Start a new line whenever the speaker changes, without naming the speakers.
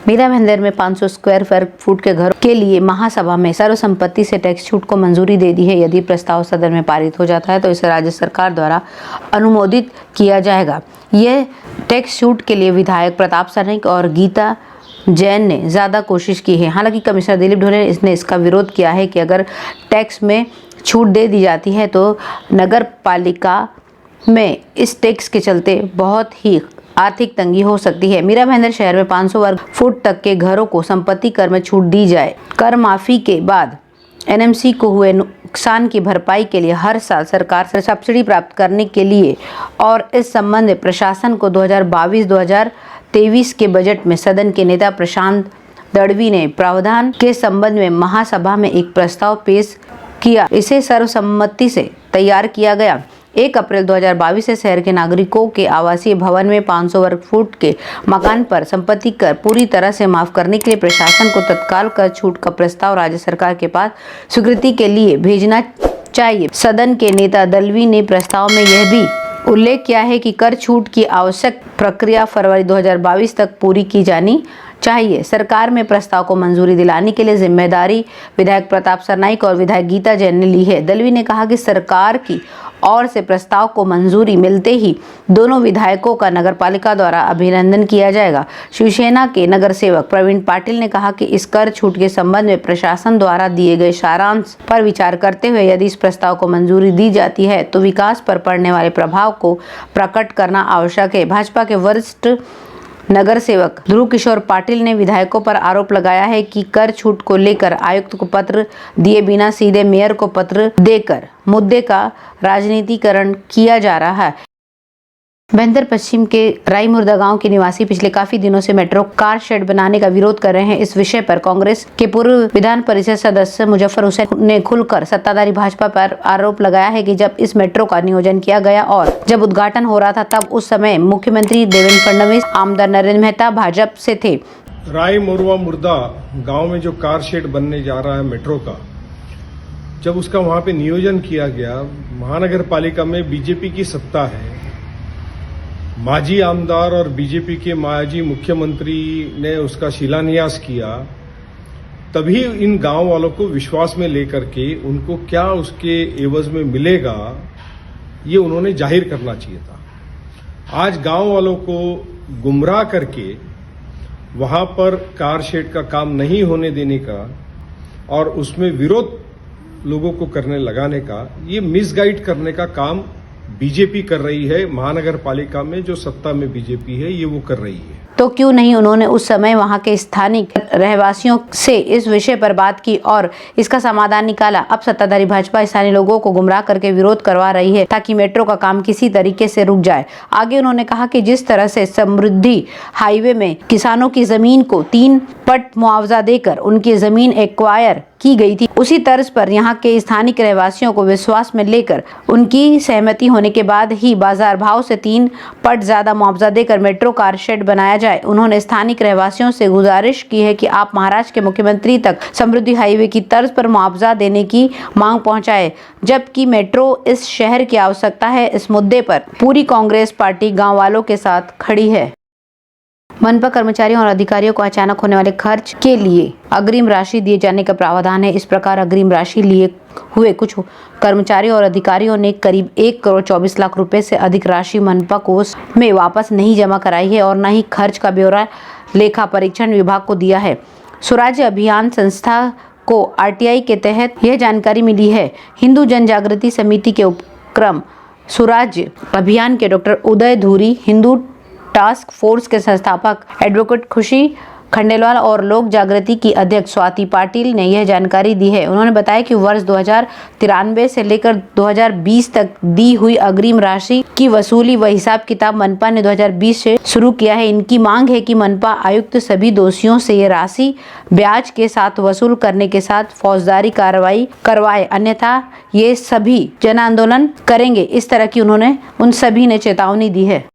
मीरा भाईंदर में 500 square foot के घरों के लिए महासभा में सर्वसम्मति से टैक्स छूट को मंजूरी दे दी है। यदि प्रस्ताव सदन में पारित हो जाता है तो इसे राज्य सरकार द्वारा अनुमोदित किया जाएगा। यह टैक्स छूट के लिए विधायक प्रताप सरनाईक और गीता जैन ने ज्यादा कोशिश की है। हालांकि कमिश्नर दिलीप ढोले ने इसका विरोध किया है कि अगर टैक्स में छूट दे दी जाती है तो नगर पालिका में इस टैक्स के चलते बहुत ही आर्थिक तंगी हो सकती है। मीरा भाईंदर शहर में 500 वर्ग फुट तक के घरों को संपत्ति कर में छूट दी जाए। कर माफी के बाद एनएमसी को हुए नुकसान की भरपाई के लिए हर साल सरकार से सब्सिडी प्राप्त करने के लिए और इस संबंध में प्रशासन को 2022-2023 के बजट में सदन के नेता प्रशांत दड़वी ने प्रावधान के संबंध में महासभा में एक प्रस्ताव पेश किया। इसे सर्वसम्मति से तैयार किया गया। 1 अप्रैल 2022 से शहर के नागरिकों के आवासीय भवन में 500 वर्ग फुट के मकान पर संपत्ति कर पूरी तरह से माफ करने के लिए प्रशासन को तत्काल कर छूट का प्रस्ताव राज्य सरकार के पास स्वीकृति के लिए भेजना चाहिए। सदन के नेता दलवी ने प्रस्ताव में यह भी उल्लेख किया है कि कर छूट की आवश्यक प्रक्रिया फरवरी 2022 तक पूरी की जानी चाहिए। सरकार में प्रस्ताव को मंजूरी दिलाने के लिए जिम्मेदारी विधायक प्रताप सरनाईक और विधायक गीता जैन ने ली है। दलवी ने कहा कि सरकार की ओर से प्रस्ताव को मंजूरी मिलते ही दोनों विधायकों का नगरपालिका द्वारा अभिनंदन किया जाएगा। शिवसेना के नगर सेवक प्रवीण पाटिल ने कहा कि इस कर छूट के संबंध में प्रशासन द्वारा दिए गए सारांश पर विचार करते हुए यदि इस प्रस्ताव को मंजूरी दी जाती है तो विकास पर पड़ने वाले प्रभाव को प्रकट करना आवश्यक है। भाजपा के वरिष्ठ नगर सेवक ध्रुव किशोर पाटिल ने विधायकों पर आरोप लगाया है कि कर छूट को लेकर आयुक्त को पत्र दिए बिना सीधे मेयर को पत्र देकर मुद्दे का राजनीतिकरण किया जा रहा है। भाईंदर पश्चिम के राई मुर्दा गांव के निवासी पिछले काफी दिनों से मेट्रो कार शेड बनाने का विरोध कर रहे हैं। इस विषय पर कांग्रेस के पूर्व विधान परिषद सदस्य मुजफ्फर हुसैन ने खुलकर सत्ताधारी भाजपा पर आरोप लगाया है कि जब इस मेट्रो का नियोजन किया गया और जब उद्घाटन हो रहा था तब उस समय मुख्यमंत्री देवेंद्र फडणवीस, आमदार नरेंद्र मेहता भाजपा से थे।
राई मोरवा मुर्दा गांव में जो कार शेड बनने जा रहा है मेट्रो का, जब उसका वहां पे नियोजन किया गया, महानगर पालिका में बीजेपी की सत्ता है, माजी आमदार और बीजेपी के माजी मुख्यमंत्री ने उसका शिलान्यास किया, तभी इन गांव वालों को विश्वास में लेकर के उनको क्या उसके एवज में मिलेगा ये उन्होंने जाहिर करना चाहिए था। आज गांव वालों को गुमराह करके वहां पर कार शेड का काम नहीं होने देने का और उसमें विरोध लोगों को करने लगाने का, ये मिसगाइड करने का काम बीजेपी कर रही है। महानगर पालिका में जो सत्ता में बीजेपी है ये वो कर रही है।
तो क्यों नहीं उन्होंने उस समय वहां के स्थानिक रहवासियों से इस विषय पर बात की और इसका समाधान निकाला। अब सत्ताधारी भाजपा स्थानीय लोगों को गुमराह करके विरोध करवा रही है ताकि मेट्रो का काम किसी तरीके से रुक जाए। आगे उन्होंने कहा कि जिस तरह से समृद्धि हाईवे में किसानों की जमीन को 3 पट मुआवजा देकर उनकी जमीन एक्वायर की गई थी, उसी तर्ज पर यहाँ के स्थानिक रहवासियों को विश्वास में लेकर उनकी सहमति होने के बाद ही बाजार भाव से 3 पट ज्यादा मुआवजा देकर मेट्रो कार शेड बनाया जाए। उन्होंने स्थानिक रहवासियों से गुजारिश की है कि आप महाराष्ट्र के मुख्यमंत्री तक समृद्धि हाईवे की तर्ज पर मुआवजा देने की मांग पहुंचाए, जबकि मेट्रो इस शहर की आवश्यकता है। इस मुद्दे पर पूरी कांग्रेस पार्टी गाँव वालों के साथ खड़ी है। मनपा कर्मचारियों और अधिकारियों को अचानक होने वाले खर्च के लिए अग्रिम राशि दिए जाने का प्रावधान है। इस प्रकार अग्रिम राशि लिए हुए कुछ कर्मचारियों और अधिकारियों ने करीब 1 करोड़ 24 लाख रुपए से अधिक राशि मनपा कोष में वापस नहीं जमा कराई है और न ही खर्च का ब्यौरा लेखा परीक्षण विभाग को दिया है। स्वराज्य अभियान संस्था को आरटीआई के तहत यह जानकारी मिली है। हिंदू जन जागृति समिति के उपक्रम स्वराज्य अभियान के डॉक्टर उदय धूरी, हिंदू टास्क फोर्स के संस्थापक एडवोकेट खुशी खंडेलवाल और लोक जागृति की अध्यक्ष स्वाति पाटिल ने यह जानकारी दी है। उन्होंने बताया कि वर्ष 2093 से लेकर 2020 तक दी हुई अग्रिम राशि की वसूली व हिसाब किताब मनपा ने 2020 से शुरू किया है। इनकी मांग है कि मनपा आयुक्त सभी दोषियों से ये राशि ब्याज के साथ वसूल करने के साथ फौजदारी कार्रवाई करवाए, अन्यथा ये सभी जन आंदोलन करेंगे। इस तरह की उन्होंने उन सभी ने चेतावनी दी है।